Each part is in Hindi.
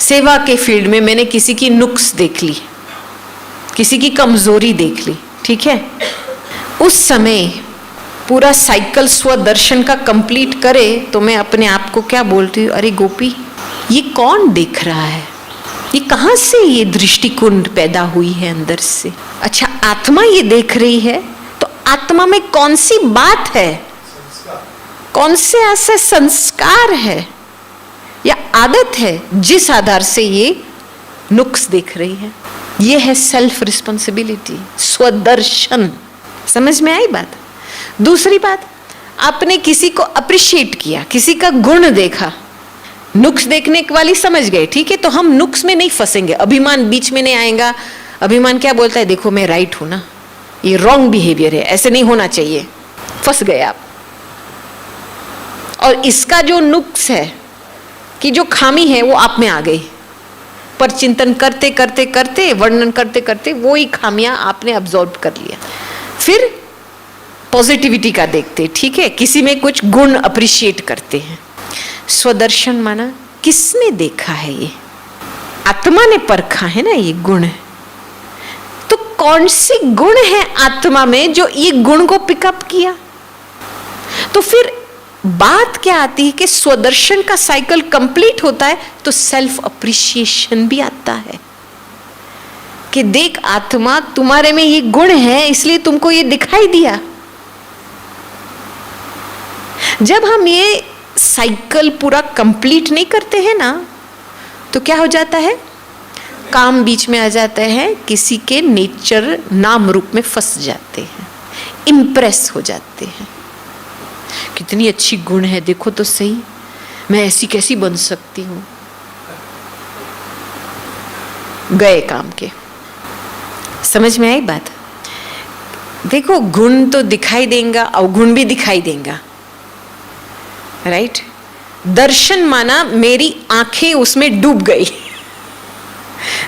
सेवा के फील्ड में मैंने किसी की नुक्स देख ली, किसी की कमजोरी देख ली, ठीक है, उस समय पूरा साइकिल स्वदर्शन का कंप्लीट करे तो मैं अपने आप को क्या बोलती हूँ, अरे गोपी, ये कौन देख रहा है, ये कहाँ से ये दृष्टिकोण पैदा हुई है अंदर से। अच्छा, आत्मा ये देख रही है तो आत्मा में कौन सी बात है, कौन से ऐसे संस्कार है या आदत है जिस आधार से ये नुक्स देख रही है। ये है सेल्फ रिस्पॉन्सिबिलिटी, स्वदर्शन। समझ में आई बात। दूसरी बात, आपने किसी को अप्रिशिएट किया, किसी का गुण देखा, नुक्स देखने वाली समझ गए, ठीक है, तो हम नुक्स में नहीं फंसेंगे, अभिमान बीच में नहीं आएगा। अभिमान क्या बोलता है, देखो मैं राइट हूं ना, ये रॉन्ग बिहेवियर है, ऐसे नहीं होना चाहिए, फंस गए आप। और इसका जो नुक्स है कि जो खामी है वो आप में आ गई, पर चिंतन करते करते करते, वर्णन करते करते वो ही खामियां आपने अब्सॉर्ब कर लिया। फिर पॉजिटिविटी का देखते, ठीक है, किसी में कुछ गुण अप्रिशिएट करते हैं। स्वदर्शन माना किसने देखा है, ये आत्मा ने परखा है ना ये गुण। तो कौन सी गुण है आत्मा में जो ये गुण को पिकअप किया। तो फिर बात क्या आती है कि स्वदर्शन का साइकिल कंप्लीट होता है तो सेल्फ अप्रिशिएशन भी आता है कि देख आत्मा, तुम्हारे में ये गुण है इसलिए तुमको ये दिखाई दिया। जब हम ये साइकिल पूरा कंप्लीट नहीं करते हैं ना तो क्या हो जाता है, काम बीच में आ जाते हैं, किसी के नेचर नाम रूप में फंस जाते हैं, इंप्रेस हो जाते हैं। कितनी अच्छी गुण है, देखो तो सही, मैं ऐसी कैसी बन सकती हूं। गए काम के। समझ में आई बात। देखो गुण तो दिखाई देगा, अवगुण भी दिखाई देगा, राइट। दर्शन माना मेरी आंखें उसमें डूब गई,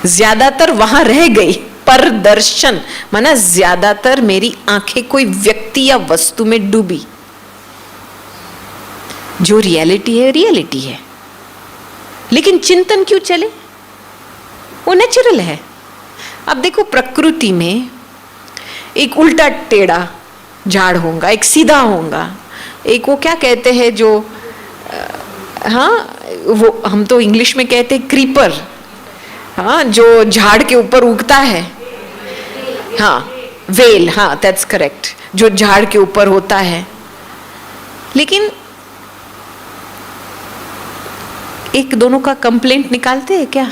ज्यादातर वहां रह गई। पर दर्शन माना ज्यादातर मेरी आंखें कोई व्यक्ति या वस्तु में डूबी। जो रियलिटी है रियलिटी है, लेकिन चिंतन क्यों चले, वो नेचुरल है। अब देखो प्रकृति में एक उल्टा टेढ़ा झाड़ होगा, एक सीधा होगा, एक वो क्या कहते हैं जो हाँ वो हम तो इंग्लिश में कहते हैं क्रीपर, हाँ जो झाड़ के ऊपर उगता है, हाँ वेल, हाँ दैट्स करेक्ट, जो झाड़ के ऊपर होता है। लेकिन एक दोनों का कंप्लेंट निकालते हैं क्या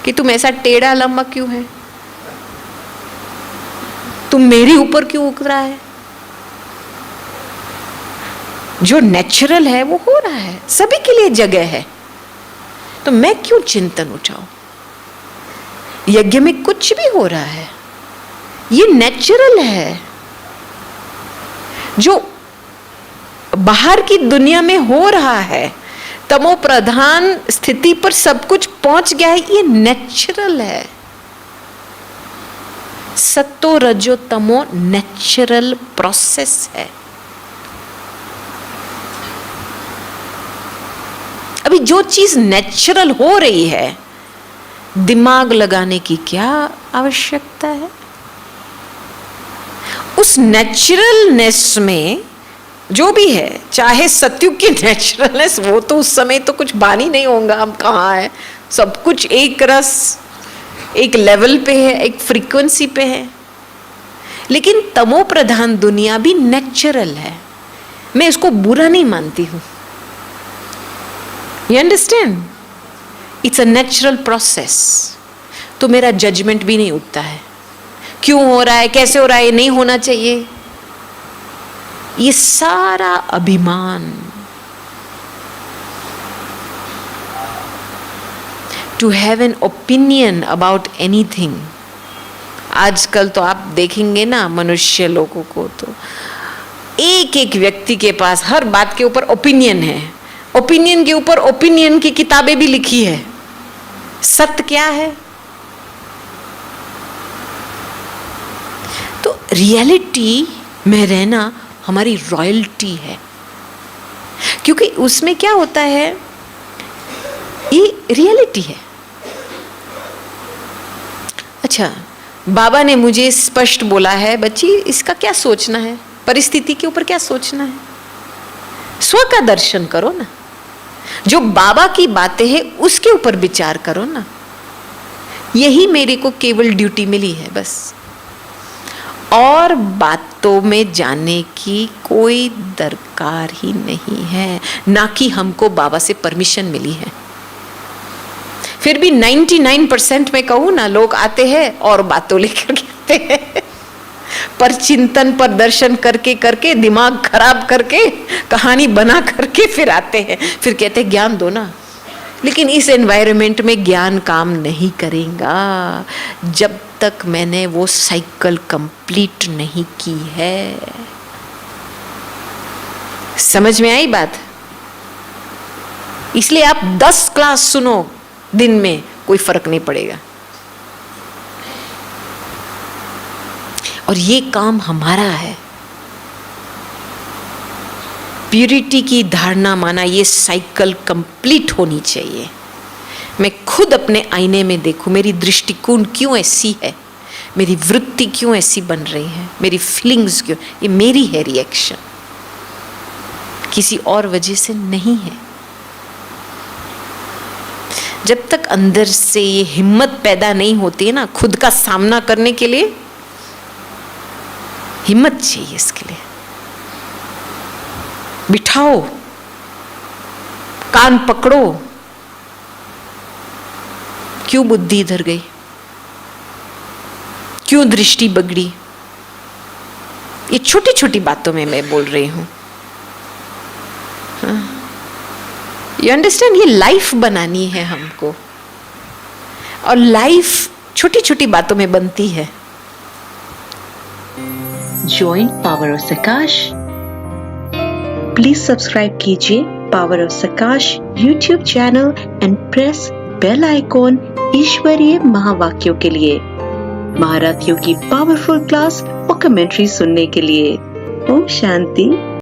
कि तुम ऐसा टेढ़ा लंबा क्यों है, तुम मेरे ऊपर क्यों उग रहा है। जो नेचुरल है वो हो रहा है, सभी के लिए जगह है, तो मैं क्यों चिंतन उठाऊं। यज्ञ में कुछ भी हो रहा है, ये नेचुरल है। जो बाहर की दुनिया में हो रहा है, तमो प्रधान स्थिति पर सब कुछ पहुंच गया है, ये नेचुरल है। सत्तो रजो तमो नेचुरल प्रोसेस है। अभी जो चीज नेचुरल हो रही है, दिमाग लगाने की क्या आवश्यकता है। उस नेचुरलनेस में जो भी है, चाहे सत्युग की नेचुरलनेस, वो तो उस समय तो कुछ बानी नहीं होगा, हम कहाँ है, सब कुछ एक रस, एक लेवल पे है, एक फ्रीक्वेंसी पे है। लेकिन तमो प्रधान दुनिया भी नेचुरल है, मैं इसको बुरा नहीं मानती हूं। You understand? It's a natural process. तो मेरा जजमेंट भी नहीं उठता है, क्यों हो रहा है, कैसे हो रहा है, ये नहीं होना चाहिए। ये सारा अभिमान, to have an opinion about anything। आजकल तो आप देखेंगे ना मनुष्य लोगों को, तो एक एक व्यक्ति के पास हर बात के ऊपर ओपिनियन है, ओपिनियन के ऊपर ओपिनियन की किताबें भी लिखी है। सत्य क्या है। तो रियलिटी में रहना हमारी रॉयल्टी है, क्योंकि उसमें क्या होता है, ये रियलिटी है। अच्छा, बाबा ने मुझे स्पष्ट बोला है, बच्ची इसका क्या सोचना है, परिस्थिति के ऊपर क्या सोचना है, स्व का दर्शन करो ना, जो बाबा की बातें हैं उसके ऊपर विचार करो ना। यही मेरे को केवल ड्यूटी मिली है बस, और बातों में जाने की कोई दरकार ही नहीं है, ना कि हमको बाबा से परमिशन मिली है। फिर भी 99% में कहूँ ना, लोग आते हैं और बातों लेकर के आते हैं, पर चिंतन पर दर्शन करके करके दिमाग खराब करके कहानी बना करके फिर आते हैं, फिर कहते हैं ज्ञान दो ना। लेकिन इस एनवायरनमेंट में ज्ञान काम नहीं करेगा जब तक मैंने वो साइकिल कंप्लीट नहीं की है। समझ में आई बात? इसलिए आप 10 क्लास सुनो दिन में, कोई फर्क नहीं पड़ेगा। और ये काम हमारा है। प्यूरिटी की धारणा माना ये साइकिल कंप्लीट होनी चाहिए। मैं खुद अपने आईने में देखूं, मेरी दृष्टिकोण क्यों ऐसी है, मेरी वृत्ति क्यों ऐसी बन रही है, मेरी फीलिंग्स क्यों, ये मेरी है रिएक्शन, किसी और वजह से नहीं है। जब तक अंदर से ये हिम्मत पैदा नहीं होती है ना खुद का सामना करने के लिए, हिम्मत चाहिए इसके लिए। बिठाओ, कान पकड़ो, क्यों बुद्धि इधर गई, क्यों दृष्टि बिगड़ी, ये छोटी छोटी बातों में मैं बोल रही हूं। You understand? ये लाइफ बनानी है हमको, और लाइफ छोटी छोटी बातों में बनती है। Join power of Sakash. Please subscribe कीजिए power of Sakash YouTube channel and press bell icon ईश्वरीय महावाक्यों के लिए, महारथियों की पावरफुल क्लास और कमेंट्री सुनने के लिए। ओम शांति।